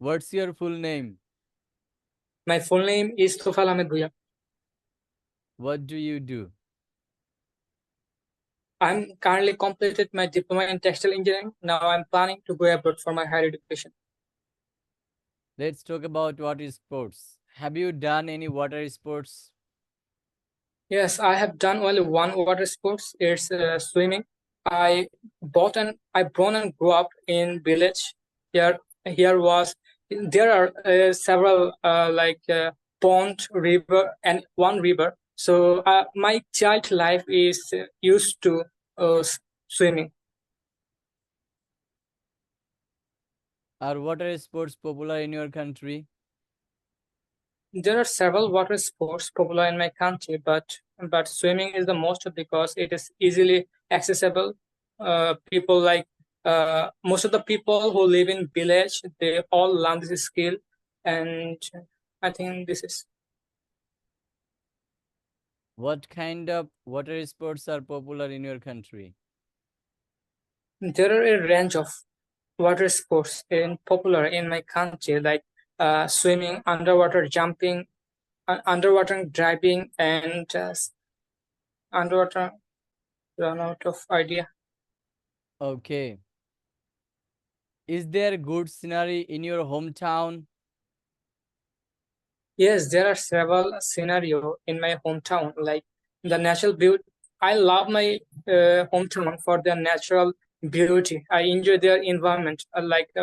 What's your full name? My full name is Tofal Ahmed Bhuya. What do you do? I'm currently completed my diploma in textile engineering. Now I'm planning to go abroad for my higher education. Let's talk about water sports. Have you done any water sports? Yes, I have done only one water sports. It's swimming. I born and grew up in village. Here, here was there are several pond, river, and one river. So my child life is used to swimming. Are water sports popular in your country? There are several water sports popular in my country, but swimming is the most because it is easily accessible. People like most of the people who live in village, they all learn this skill, and I think this is. What kind of water sports are popular in your country? There are a range of water sports in popular in my country, like swimming, underwater jumping, underwater diving, and underwater. Run out of idea. Okay. Is there good scenery in your hometown? Yes, there are several scenario in my hometown, like the natural beauty. I love my hometown for their natural beauty. I enjoy their environment.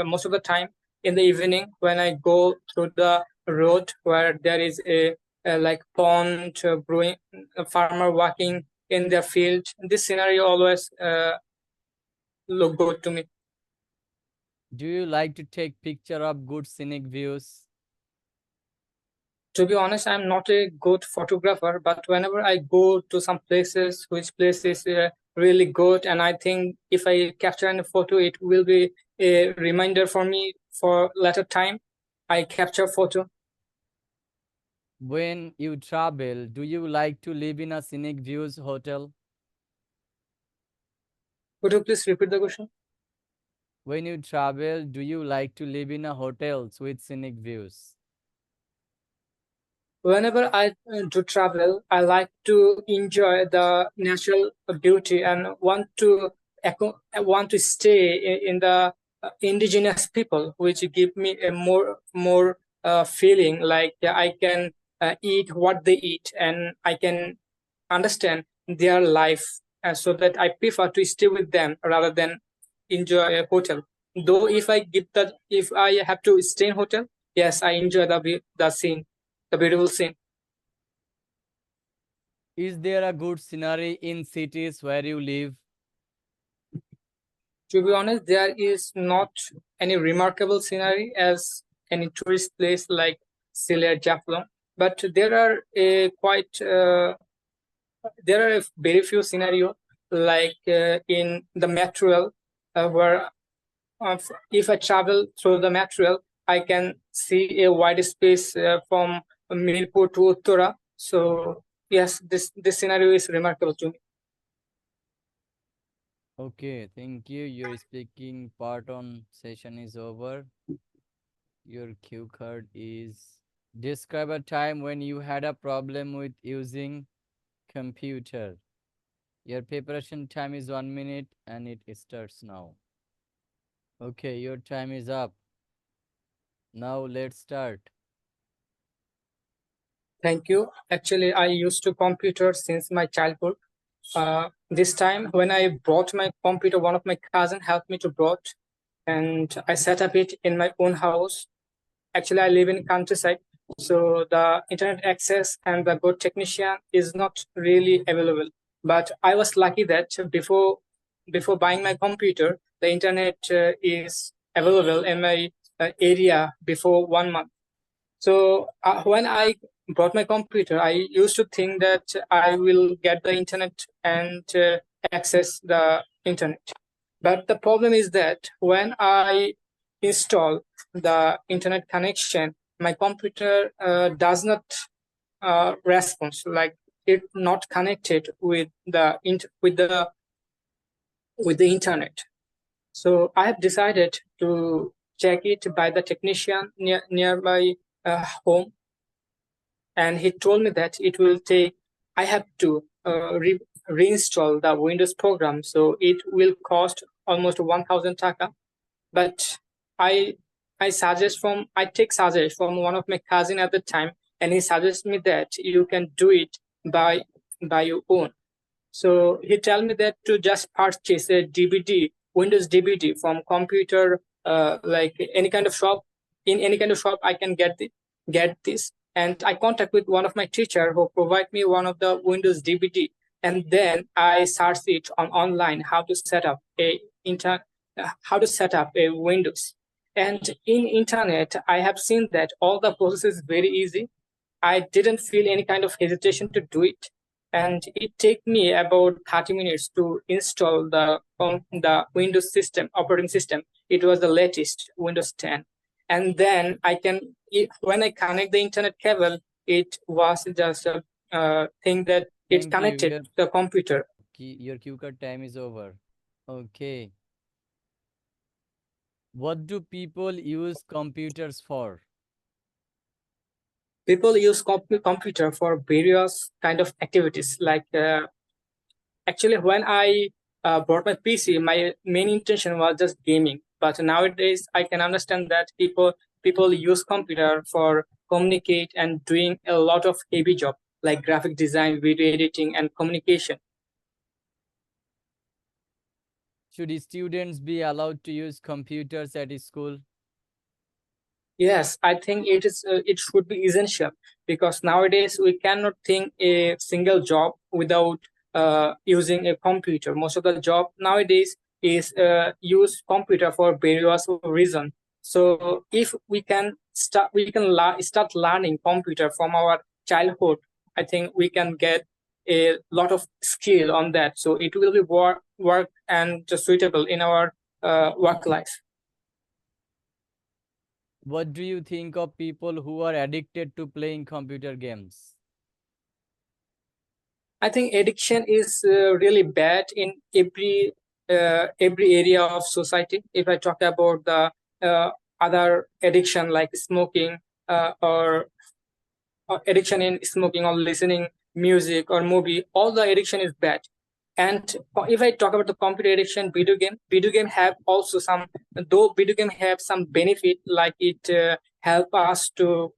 Most of the time in the evening when I go through the road where there is a like pond, brewing, a farmer walking in their field. This scenario always look good to me. Do you like to take picture of good scenic views? To be honest, I'm not a good photographer, but whenever I go to some places, which place is really good, and I think if I capture a photo, it will be a reminder for me for later time. I capture photo. When you travel, do you like to live in a scenic views hotel? Could you please repeat the question? When you travel, do you like to live in a hotels with scenic views? Whenever I do travel, I like to enjoy the natural beauty and want to stay in the indigenous people, which give me a more feeling like I can eat what they eat and I can understand their life, so that I prefer to stay with them rather than enjoy a hotel. Though if I have to stay in hotel, yes, I enjoy the scene, the beautiful scene. Is there a good scenery in cities where you live? To be honest, there is not any remarkable scenery as any tourist place like Sylhet, Jaflong, but there are very few scenario like in the metro rail, where if I travel through the metro rail, I can see a wide space from Mirpur to Uttara. So yes, this scenario is remarkable to me. Okay, thank you. Your speaking part on session is over. Your cue card is describe a time when you had a problem with using computer. Your preparation time is 1 minute and it starts now. Okay, your time is up. Now let's start. Thank you. Actually, I used to computer since my childhood. This time, when I brought my computer, one of my cousin helped me to brought, and I set up it in my own house. Actually, I live in countryside, so the internet access and the good technician is not really available. But I was lucky that before buying my computer, the internet is available in my area before 1 month. So when I bought my computer, I used to think that I will get the internet and access the internet. But the problem is that when I install the internet connection, my computer does not respond. Like it not connected with the internet. So I have decided to check it by the technician near my home, and he told me that it will take. I have to reinstall the Windows program, so it will cost almost 1,000 taka. But I I take suggest from one of my cousin at the time, and he suggests me that you can do it by your own. So he tell me that to just purchase a DVD, Windows DVD from computer, like any kind of shop. In any kind of shop, I can get this. And I contact with one of my teacher who provide me one of the Windows DVD, and then I search it on online how to set up how to set up a Windows. And in internet, I have seen that all the process is very easy. I didn't feel any kind of hesitation to do it, and it take me about 30 minutes to install the Windows system operating system. It was the latest Windows 10, and then when I connect the internet cable, it was just a thing that it Thank you. connected to the computer. Your cue card time is over. Okay. What do people use computers for? People use computer for various kind of activities. Like actually, when I bought my PC, my main intention was just gaming. But nowadays, I can understand that people use computer for communicate and doing a lot of heavy job like graphic design, video editing, and communication. Should students be allowed to use computers at school? Yes, I think it should be essential, because nowadays we cannot think a single job without using a computer. Most of the job nowadays is use computer for various reasons. So if we can start learning computer from our childhood, I think we can get a lot of skill on that. So it will be work and just suitable in our work life. What do you think of people who are addicted to playing computer games? I think addiction is really bad in every area of society. If I talk about the other addiction like smoking, or addiction in smoking or listening music or movie, all the addiction is bad. And if I talk about the computer addiction, video game have also some, though video game have some benefit, like it help us to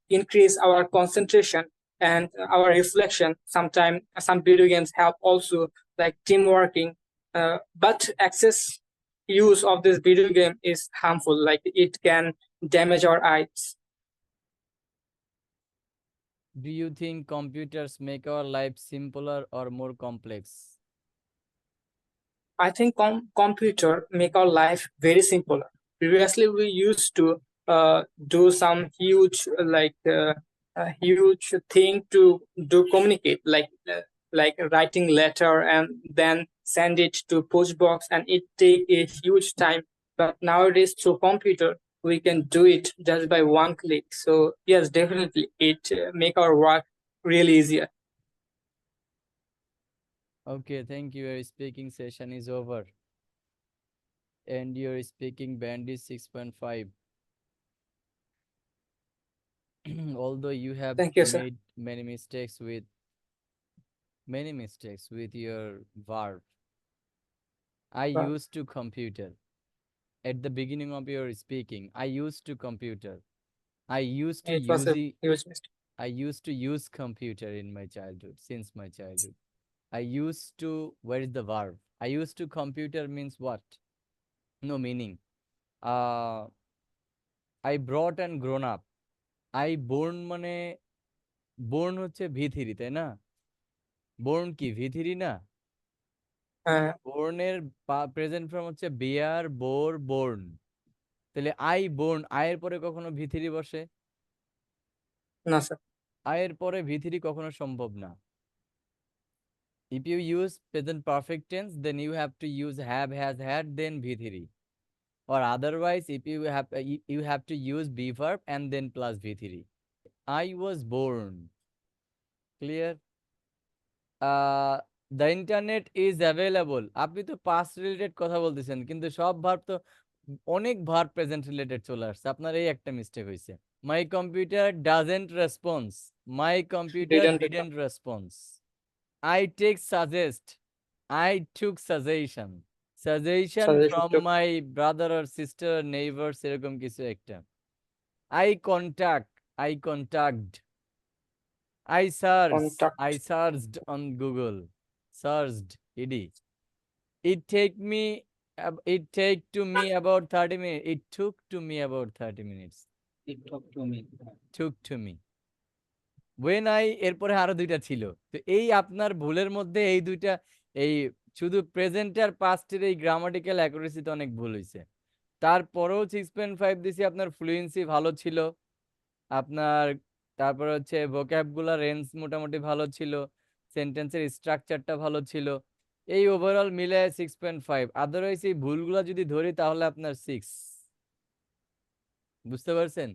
increase our concentration and our reflection. Sometimes some video games help also like team working, but excess use of this video game is harmful, like it can damage our eyes. Do you think computers make our life simpler or more complex? I think computer make our life very simple. Previously, we used to do some huge thing to do communicate, like writing letter and then send it to post box, and it take a huge time. But nowadays, through computer, we can do it just by one click. So yes, definitely, it make our work really easier. Okay, thank you. Your speaking session is over. And your speaking band is 6.5. Although you have Thank you, sir. made many mistakes with your verb. I Wow. used to computer. At the beginning of your speaking, I used to computer. I used to It was use a the huge mistake. I used to use computer in my childhood, since my childhood. I used to, where is the verb? I used to computer means what? No meaning. Uh, I brought and grown up. I born মানে born হচ্ছে ভিথিরি, তাই না? born কি ভিথিরি না? born এর present form হচ্ছে bear, bore, born. তাহলে I born, আয়ের পরে কখনো ভিথিরি বসে? না স্যার। আয়ের পরে ভিথিরি কখনো সম্ভব না। If you use present perfect tense, then you have to use have, has, had, then Vythiri. Or otherwise, if you have to use be verb and then plus Vythiri. I was born. Clear? The internet is available. আপনি তো past related কথা বলতেছেন, কিন্তু সব verb তো অনেক ভার present related চলে আসছে, আপনার এই একটা মিস্টেক হয়েছে। My computer doesn't response, my computer Didn't didn't response, I take suggest, I took suggestion, suggestion suggestion from to my brother or sister neighbours, এরকম কিছু একটা। I contact, I contact, I searched, I contact. searched on Google, searched, ed. It take me, it take to me about 30 minutes. It took to me about 30 minutes. It talk to me. Took to me. When I, এরপরে আরো দুইটা ছিল। তো এই আপনার ভুলের মধ্যে এই দুইটা, এই শুধু প্রেজেন্ট আর পাস্টের এই গ্রামাটিক্যাল অ্যাকুরেসিতে অনেক ভুল হয়েছে। তারপরেও 6.5 দিছি, আপনার ফ্লুয়েন্সি ভালো ছিল, আপনার তারপর হচ্ছে ভোক্যাবগুলার রেঞ্জ মোটামুটি ভালো ছিল, সেন্টেন্সের স্ট্রাকচারটা ভালো ছিল। এই ওভারঅল মিলে 6.5। আদারওয়াইজ এই ভুলগুলা যদি ধরি তাহলে আপনার 6। বুঝতে পারছেন?